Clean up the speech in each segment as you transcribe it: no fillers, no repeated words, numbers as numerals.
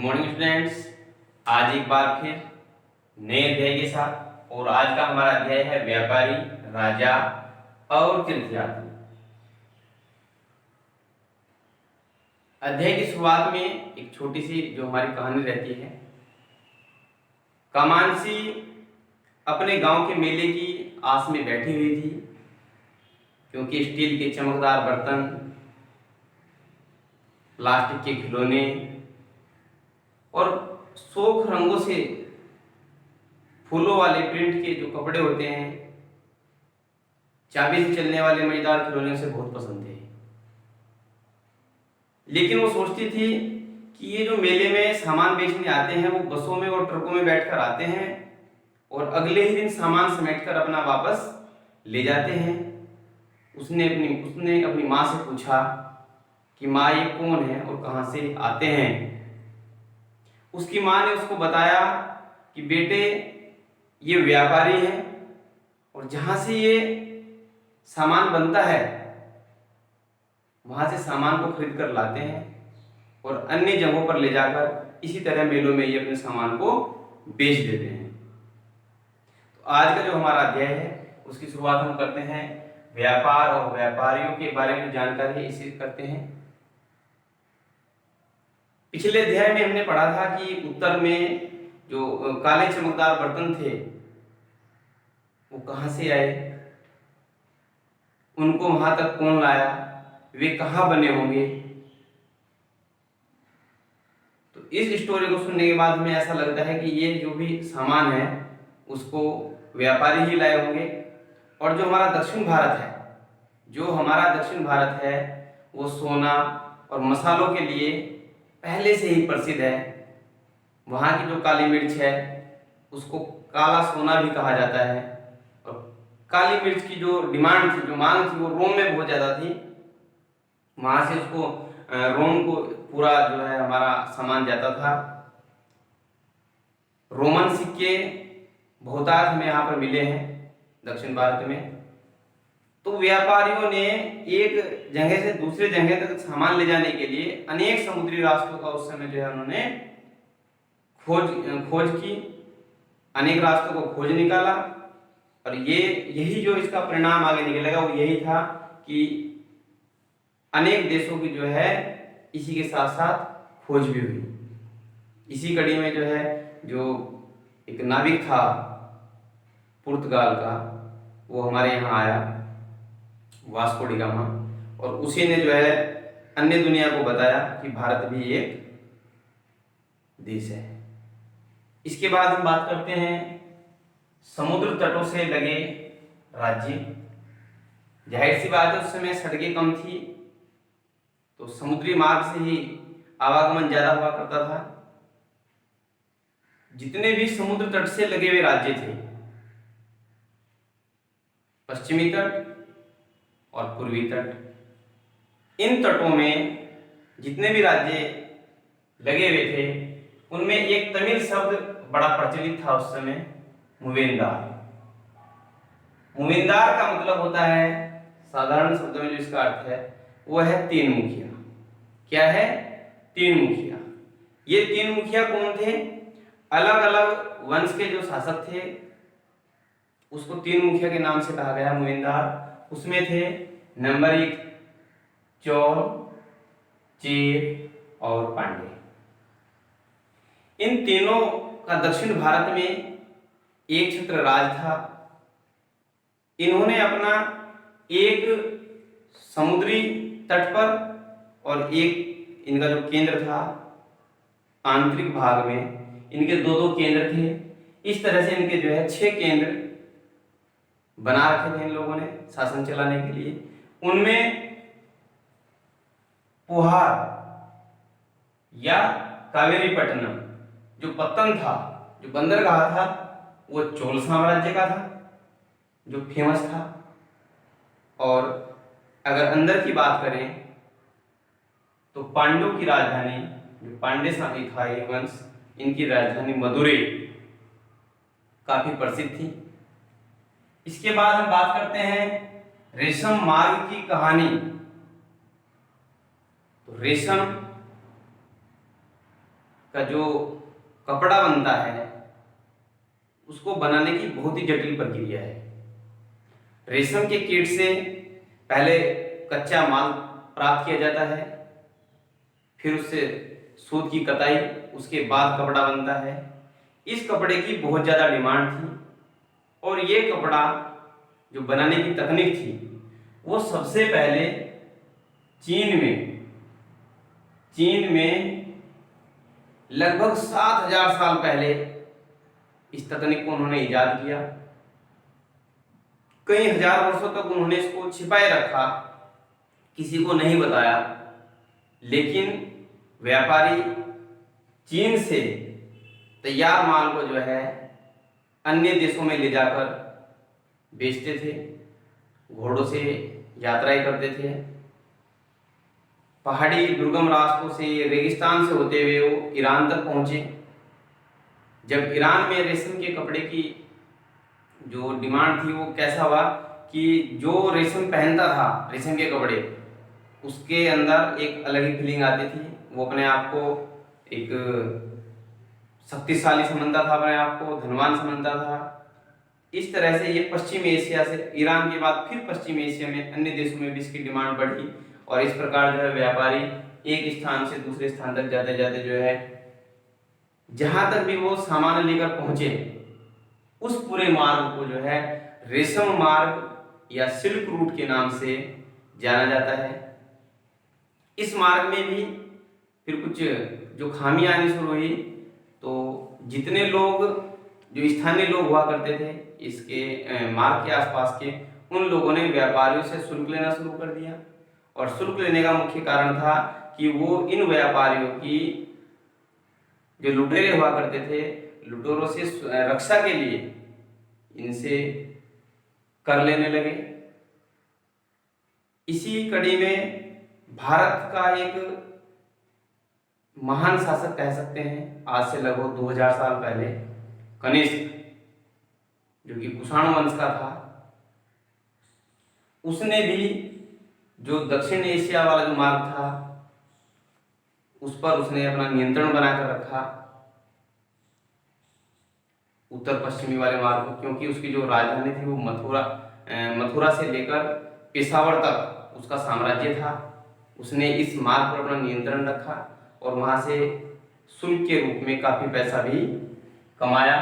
Morning students, आज एक बार फिर नए अध्याय के साथ। और आज का हमारा अध्याय है व्यापारी, राजा और तीर्थयात्री। अध्याय की शुरुआत में एक छोटी सी जो हमारी कहानी रहती है। कामांशी अपने गांव के मेले की आस में बैठी हुई थी, क्योंकि स्टील के चमकदार बर्तन, प्लास्टिक के खिलौने और शोख रंगों से फूलों वाले प्रिंट के जो कपड़े होते हैं, चाबी से चलने वाले मजेदार खिलौने से बहुत पसंद थे। लेकिन वो सोचती थी कि ये जो मेले में सामान बेचने आते हैं वो बसों में और ट्रकों में बैठकर आते हैं और अगले ही दिन सामान समेटकर अपना वापस ले जाते हैं। उसने अपनी माँ से पूछा कि माँ, ये कौन है और कहाँ से आते हैं। उसकी माँ ने उसको बताया कि बेटे, ये व्यापारी है और जहाँ से ये सामान बनता है वहाँ से सामान को खरीद कर लाते हैं और अन्य जगहों पर ले जाकर इसी तरह मेलों में ये अपने सामान को बेच देते हैं। तो आज का जो हमारा अध्याय है उसकी शुरुआत हम करते हैं व्यापार और व्यापारियों के बारे में जानकारी इसे करते हैं। पिछले अध्याय में हमने पढ़ा था कि उत्तर में जो काले चमकदार बर्तन थे वो कहाँ से आए, उनको वहां तक कौन लाया, वे कहाँ बने होंगे। तो इस स्टोरी को सुनने के बाद हमें ऐसा लगता है कि ये जो भी सामान है उसको व्यापारी ही लाए होंगे। और जो हमारा दक्षिण भारत है वो सोना और मसालों के लिए पहले से ही प्रसिद्ध है। वहाँ की जो काली मिर्च है उसको काला सोना भी कहा जाता है। और काली मिर्च की जो डिमांड थी, जो मांग थी, वो रोम में बहुत ज़्यादा थी। वहाँ से उसको रोम को पूरा जो है हमारा सामान जाता था। रोमन सिक्के बहुतायत हमें यहाँ पर मिले हैं दक्षिण भारत में। तो व्यापारियों ने एक जगह से दूसरे जगह तक सामान ले जाने के लिए अनेक समुद्री रास्तों का उस समय जो है उन्होंने खोज की, अनेक रास्तों को खोज निकाला। और यही जो इसका परिणाम आगे निकलेगा वो यही था कि अनेक देशों की जो है इसी के साथ साथ खोज भी हुई। इसी कड़ी में जो है जो एक नाविक था पुर्तगाल का, वो हमारे यहाँ आया, वास्को डी गामा, और उसी ने जो है अन्य दुनिया को बताया कि भारत भी एक देश है। इसके बाद हम बात करते हैं समुद्र तटों से लगे राज्य। जाहिर सी बात है उस समय सड़कें कम थी तो समुद्री मार्ग से ही आवागमन ज्यादा हुआ करता था। जितने भी समुद्र तट से लगे हुए राज्य थे, पश्चिमी तट और पूर्वी तट, इन तटों में जितने भी राज्य लगे हुए थे उनमें एक तमिल शब्द बड़ा प्रचलित था उस समय, मुवेंदार। मुवेंदार का मतलब होता है, साधारण शब्दों में जो इसका अर्थ है वो है तीन मुखिया। क्या है? तीन मुखिया। ये तीन मुखिया कौन थे? अलग अलग वंश के जो शासक थे उसको तीन मुखिया के नाम से कहा गया, मुवेंदार। उसमें थे नंबर 1 चोल, चेर और पांडे। इन तीनों का दक्षिण भारत में एक छत्र राज था। इन्होंने अपना एक समुद्री तट पर और एक इनका जो केंद्र था आंतरिक भाग में, इनके दो दो केंद्र थे। इस तरह से इनके जो है 6 केंद्र बना रखे थे इन लोगों ने शासन चलाने के लिए। उनमें पुहार या कावेरीपट्टनम जो पत्तन था, जो बंदरगाह था, वो चोल साम्राज्य का था जो फेमस था। और अगर अंदर की बात करें तो पांडवों की राजधानी, जो पांडे शाही था ये वंश, इनकी राजधानी मदुरै काफी प्रसिद्ध थी। इसके बाद हम बात करते हैं रेशम मार्ग की कहानी। तो रेशम का जो कपड़ा बनता है उसको बनाने की बहुत ही जटिल प्रक्रिया है। रेशम के कीट से पहले कच्चा माल प्राप्त किया जाता है, फिर उससे सूत की कताई, उसके बाद कपड़ा बनता है। इस कपड़े की बहुत ज़्यादा डिमांड थी और ये कपड़ा जो बनाने की तकनीक थी वो सबसे पहले चीन में लगभग 7,000 साल पहले इस तकनीक को उन्होंने इजाद किया। कई हजार वर्षों तक उन्होंने इसको छिपाए रखा, किसी को नहीं बताया, लेकिन व्यापारी चीन से तैयार माल को जो है अन्य देशों में ले जाकर बेचते थे, घोड़ों से यात्राएं करते थे, पहाड़ी दुर्गम रास्तों से, रेगिस्तान से होते हुए वो ईरान तक पहुंचे। जब ईरान में रेशम के कपड़े की जो डिमांड थी वो कैसा हुआ कि जो रेशम पहनता था, रेशम के कपड़े, उसके अंदर एक अलग ही फीलिंग आती थी। वो अपने आप को एक शक्तिशाली समझता था, अपने आप को धनवान समझता था। इस तरह से ये पश्चिम एशिया से, ईरान के बाद फिर पश्चिम एशिया में अन्य देशों में भी इसकी डिमांड बढ़ी और इस प्रकार जो है व्यापारी एक स्थान से दूसरे स्थान तक जाते जाते जो है जहां तक भी वो सामान लेकर पहुंचे उस पूरे मार्ग को जो है रेशम मार्ग या सिल्क रूट के नाम से जाना जाता है। इस मार्ग में भी फिर कुछ जो खामियां आनी शुरू हुई, तो जितने लोग जो स्थानीय लोग हुआ करते थे इसके मार्ग के आसपास के, उन लोगों ने व्यापारियों से शुल्क लेना शुरू कर दिया। और शुल्क लेने का मुख्य कारण था कि वो इन व्यापारियों की जो लुटेरे हुआ करते थे, लुटेरों से रक्षा के लिए इनसे कर लेने लगे। इसी कड़ी में भारत का एक महान शासक कह सकते हैं, आज से लगभग 2000 साल पहले, कनिष्क, जो कि कुषाण वंश का था, उसने भी जो दक्षिण एशिया वाला जो मार्ग था उस पर उसने अपना नियंत्रण बनाकर रखा, उत्तर पश्चिमी वाले मार्ग को, क्योंकि उसकी जो राजधानी थी वो मथुरा से लेकर पेशावर तक उसका साम्राज्य था। उसने इस मार्ग पर अपना नियंत्रण रखा और वहां से शुल्क के रूप में काफी पैसा भी कमाया।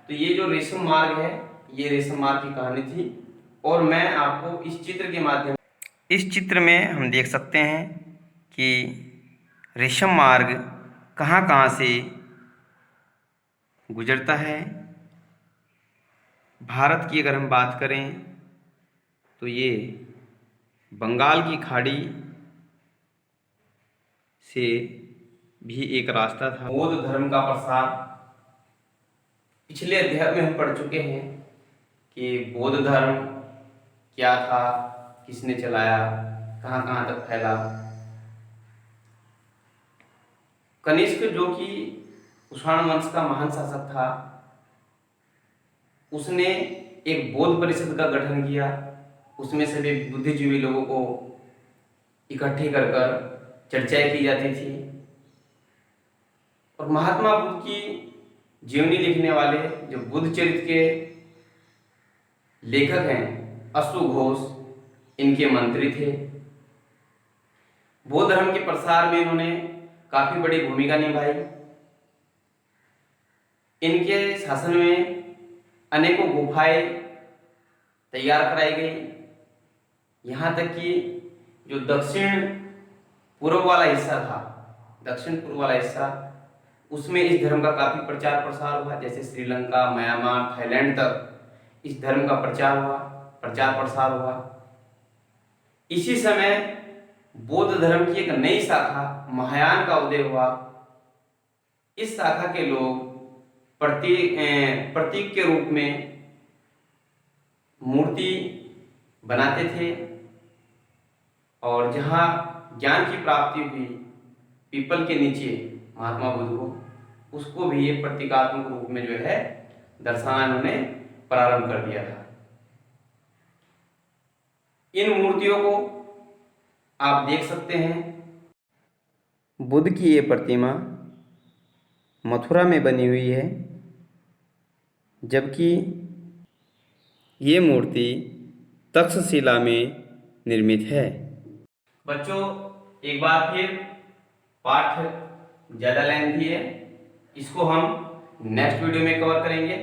तो ये जो रेशम मार्ग है, ये रेशम मार्ग की कहानी थी। और मैं आपको इस चित्र में हम देख सकते हैं कि रेशम मार्ग कहाँ कहाँ से गुजरता है। भारत की अगर हम बात करें तो ये बंगाल की खाड़ी से भी एक रास्ता था। बौद्ध धर्म का प्रसार, पिछले अध्याय में हम पढ़ चुके हैं कि बौद्ध धर्म क्या था, किसने चलाया, कहाँ कहाँ तक फैला। कनिष्क जो कि कुषाण वंश का महान शासक था, उसने एक बौद्ध परिषद का गठन किया। उसमें सभी बुद्धिजीवी लोगों को इकट्ठे कर कर चर्चाएं की जाती थी और महात्मा बुद्ध की जीवनी लिखने वाले जो बुद्ध चरित्र के लेखक हैं अश्वु घोष, इनके मंत्री थे। बौद्ध धर्म के प्रसार में इन्होंने काफी बड़ी भूमिका निभाई। इनके शासन में अनेकों गुफाएं तैयार कराई गई, यहाँ तक कि जो दक्षिण पूर्व वाला हिस्सा था, दक्षिण पूर्व वाला हिस्सा, उसमें इस धर्म का काफी प्रचार प्रसार हुआ। जैसे श्रीलंका, म्यांमार, थाईलैंड तक इस धर्म का प्रचार प्रसार हुआ। इसी समय बौद्ध धर्म की एक नई शाखा महायान का उदय हुआ। इस शाखा के लोग प्रतीक के रूप में मूर्ति बनाते थे और जहाँ ज्ञान की प्राप्ति हुई पीपल के नीचे महात्मा बुद्ध को, उसको भी एक प्रतीकात्मक रूप में जो है दर्शाना इन्होंने प्रारंभ कर दिया था। इन मूर्तियों को आप देख सकते हैं। बुद्ध की ये प्रतिमा मथुरा में बनी हुई है, जबकि ये मूर्ति तक्षशिला में निर्मित है। बच्चों, एक बार फिर पाठ ज़्यादा लेंथी है, इसको हम नेक्स्ट वीडियो में कवर करेंगे।